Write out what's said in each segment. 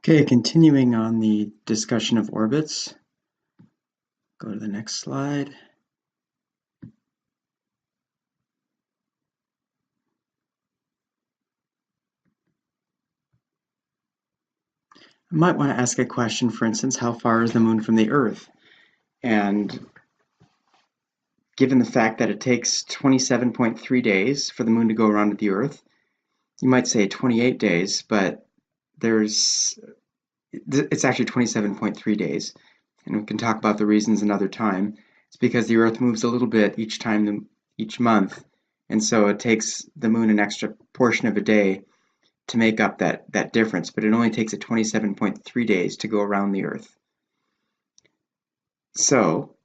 Okay, continuing on the discussion of orbits, go to the next slide. I might want to ask a question, for instance, how far is the moon from the Earth? And given the fact that it takes 27.3 days for the moon to go around the Earth, you might say 28 days, but it's actually 27.3 days. And we can talk about the reasons another time. It's because the Earth moves a little bit each month, and so it takes the moon an extra portion of a day to make up that difference, but it only takes it 27.3 days to go around the Earth. So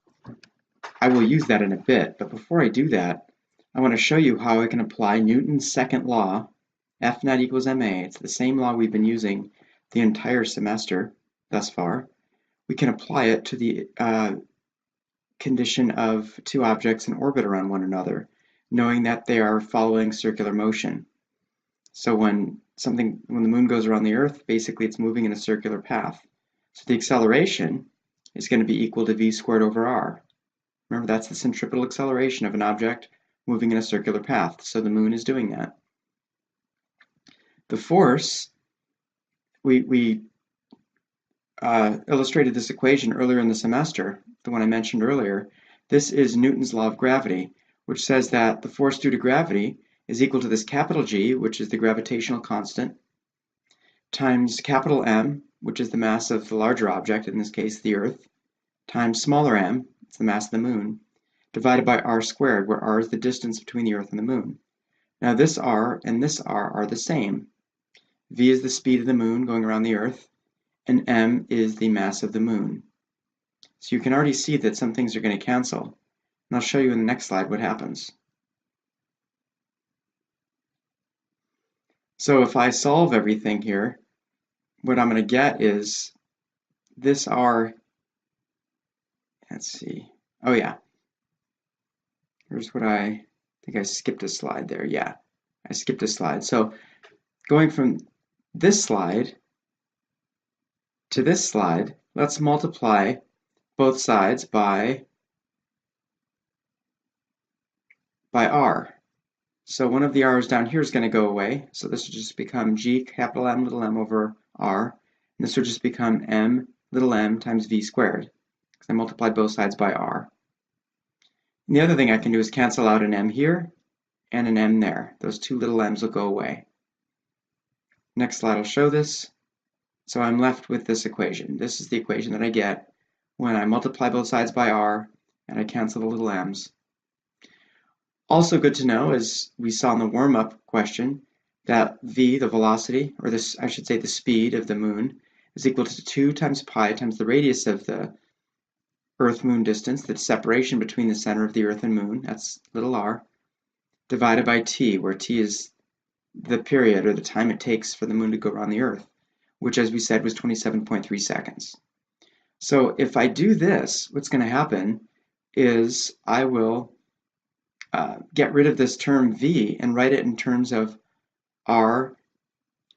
I will use that in a bit, but before I do that, I want to show you how I can apply Newton's second law, F naught equals ma. It's the same law we've been using the entire semester thus far. We can apply it to the condition of two objects in orbit around one another, knowing that they are following circular motion. So when the moon goes around the Earth, basically it's moving in a circular path. So the acceleration is going to be equal to v squared over r. Remember, that's the centripetal acceleration of an object moving in a circular path. So the moon is doing that. The force, we illustrated this equation earlier in the semester, the one I mentioned earlier. This is Newton's law of gravity, which says that the force due to gravity is equal to this capital G, which is the gravitational constant, times capital M, which is the mass of the larger object, in this case the Earth, times smaller m, it's the mass of the moon, divided by r squared, where r is the distance between the Earth and the moon. Now this r and this r are the same. V is the speed of the moon going around the Earth, and m is the mass of the moon. So you can already see that some things are going to cancel. And I'll show you in the next slide what happens. So if I solve everything here, what I'm going to get is this r, let's see, oh yeah, here's what I think I skipped a slide there. Yeah, I skipped a slide. So going from this slide to this slide, let's multiply both sides by r. So one of the r's down here is going to go away. So this will just become g capital M little m over r. And this will just become m little m times v squared, because I multiplied both sides by r. And the other thing I can do is cancel out an m here and an m there. Those two little m's will go away. Next slide will show this. So I'm left with this equation. This is the equation that I get when I multiply both sides by r and I cancel the little m's. Also good to know, as we saw in the warm-up question, that v, the velocity, or this, I should say the speed of the moon, is equal to 2 times pi times the radius of the Earth-Moon distance, the separation between the center of the Earth and Moon, that's little r, divided by t, where t is the period or the time it takes for the moon to go around the Earth, which, as we said, was 27.3 seconds. So if I do this, what's going to happen is I will get rid of this term v and write it in terms of r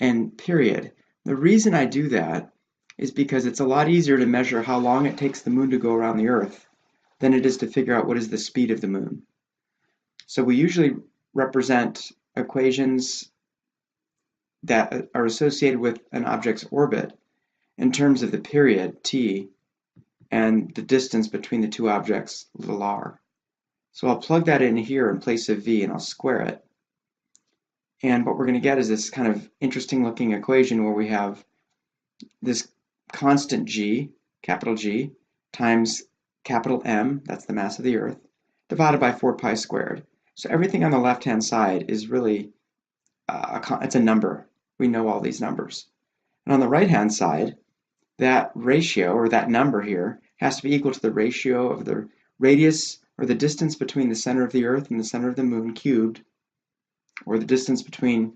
and period. The reason I do that is because it's a lot easier to measure how long it takes the moon to go around the Earth than it is to figure out what is the speed of the moon. So we usually represent equations that are associated with an object's orbit in terms of the period, t, and the distance between the two objects, little r. So I'll plug that in here in place of v and I'll square it. And what we're going to get is this kind of interesting looking equation where we have this constant g, capital G, times capital M, that's the mass of the Earth, divided by 4 pi squared. So everything on the left-hand side is really, it's a number. We know all these numbers. And on the right-hand side, that ratio, or that number here, has to be equal to the ratio of the radius, or the distance between the center of the Earth and the center of the moon cubed, or the distance between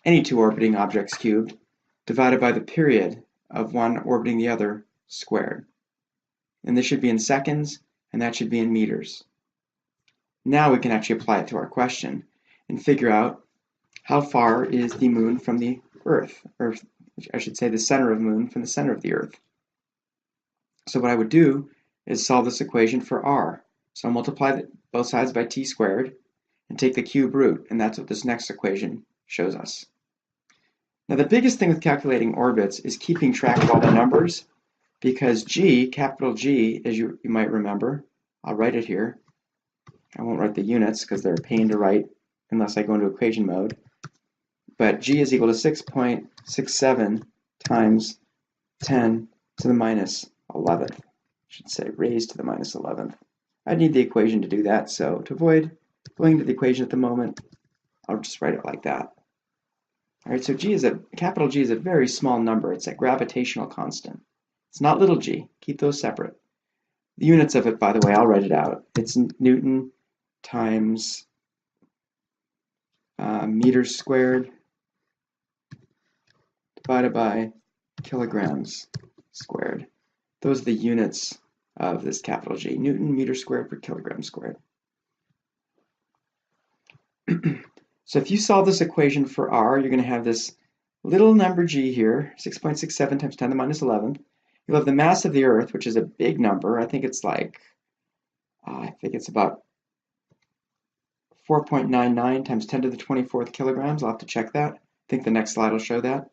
any two orbiting objects cubed, divided by the period of one orbiting the other squared. And this should be in seconds, and that should be in meters. Now we can actually apply it to our question and figure out how far is the moon from the Earth, or which I should say the center of the moon from the center of the Earth. So what I would do is solve this equation for r. So I'll multiply both sides by t squared and take the cube root, and that's what this next equation shows us. Now the biggest thing with calculating orbits is keeping track of all the numbers, because g, capital G, as you might remember, I'll write it here. I won't write the units because they're a pain to write unless I go into equation mode. But g is equal to 6.67 times 10 to the minus 11th. I should say raised to the minus 11th. I need the equation to do that, so to avoid going into the equation at the moment, I'll just write it like that. All right, so capital G is a very small number. It's a gravitational constant. It's not little g. Keep those separate. The units of it, by the way, I'll write it out. It's Newton times meters squared divided by kilograms squared. Those are the units of this capital G. Newton meter squared per kilogram squared. So if you solve this equation for r, you're going to have this little number g here, 6.67 times 10 to the minus 11th. You'll have the mass of the Earth, which is a big number. I think it's about 4.99 times 10 to the 24th kilograms. I'll have to check that. I think the next slide will show that.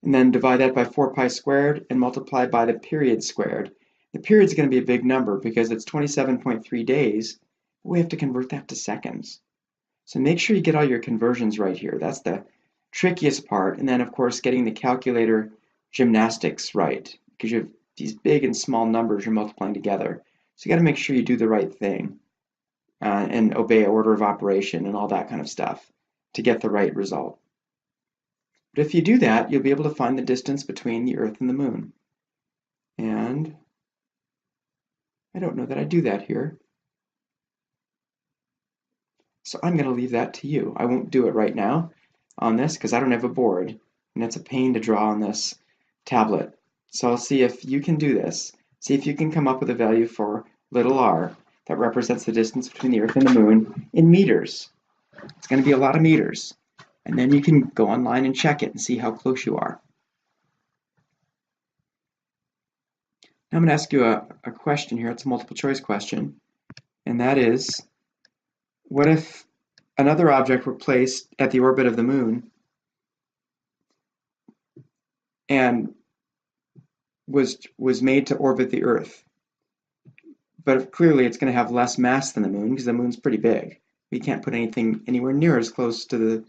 And then divide that by 4 pi squared and multiply by the period squared. The period is going to be a big number because it's 27.3 days. We have to convert that to seconds. So make sure you get all your conversions right here. That's the trickiest part. And then, of course, getting the calculator gymnastics right, because you have these big and small numbers you're multiplying together. So you got to make sure you do the right thing and obey order of operation and all that kind of stuff to get the right result. But if you do that, you'll be able to find the distance between the Earth and the Moon. And I don't know that I do that here. So I'm going to leave that to you. I won't do it right now on this because I don't have a board, and it's a pain to draw on this tablet. So I'll see if you can do this. See if you can come up with a value for little r that represents the distance between the Earth and the Moon in meters. It's going to be a lot of meters. And then you can go online and check it and see how close you are. Now I'm going to ask you a question here. It's a multiple choice question. And that is, what if another object were placed at the orbit of the Moon and was made to orbit the Earth? But clearly it's going to have less mass than the Moon because the Moon's pretty big. We can't put anything anywhere near as close to the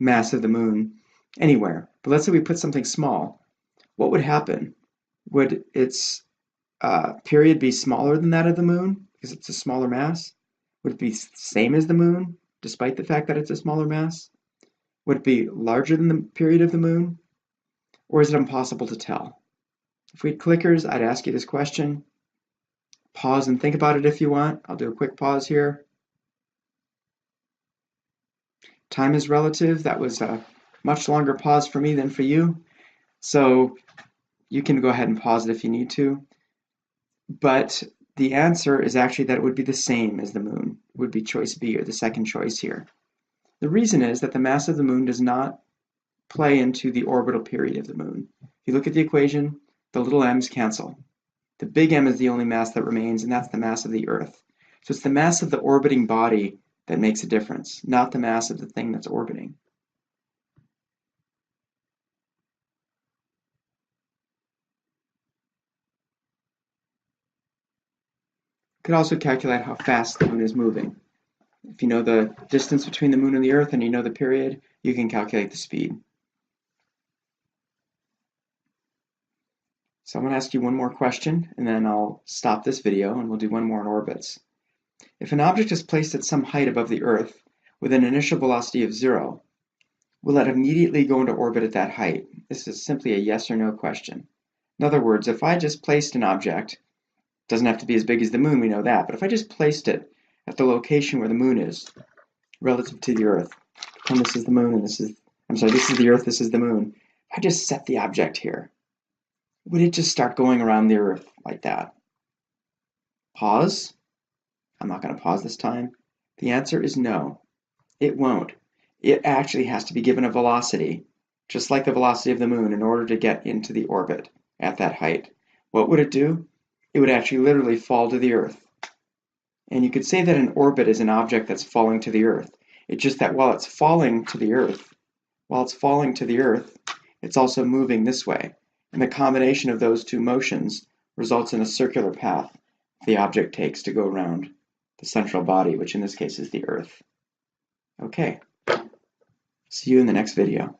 mass of the Moon anywhere. But let's say we put something small. What would happen? Would its period be smaller than that of the Moon because it's a smaller mass? Would it be the same as the Moon, despite the fact that it's a smaller mass? Would it be larger than the period of the Moon? Or is it impossible to tell? If we had clickers, I'd ask you this question. Pause and think about it if you want. I'll do a quick pause here. Time is relative. That was a much longer pause for me than for you. So you can go ahead and pause it if you need to. But the answer is actually that it would be the same as the Moon. It would be choice B, or the second choice here. The reason is that the mass of the Moon does not play into the orbital period of the Moon. If you look at the equation, the little m's cancel. The big M is the only mass that remains, and that's the mass of the Earth. So it's the mass of the orbiting body that makes a difference, not the mass of the thing that's orbiting. You could also calculate how fast the Moon is moving. If you know the distance between the Moon and the Earth and you know the period, you can calculate the speed. So I'm going to ask you one more question, and then I'll stop this video and we'll do one more on orbits. If an object is placed at some height above the Earth with an initial velocity of 0, will it immediately go into orbit at that height? This is simply a yes or no question. In other words, if I just placed an object, it doesn't have to be as big as the Moon, we know that, but if I just placed it at the location where the Moon is relative to the Earth, and this is the Moon and this is the Earth, this is the Moon, if I just set the object here, would it just start going around the Earth like that? Pause. I'm not going to pause this time. The answer is no. It won't. It actually has to be given a velocity. just like the velocity of the moon, in order to get into the orbit at that height. What would it do? It would actually literally fall to the Earth. And you could say that an orbit is an object that's falling to the Earth. It's just that while it's falling to the Earth, it's also moving this way. And the combination of those two motions results in a circular path the object takes to go around the central body, which in this case is the Earth. Okay, see you in the next video.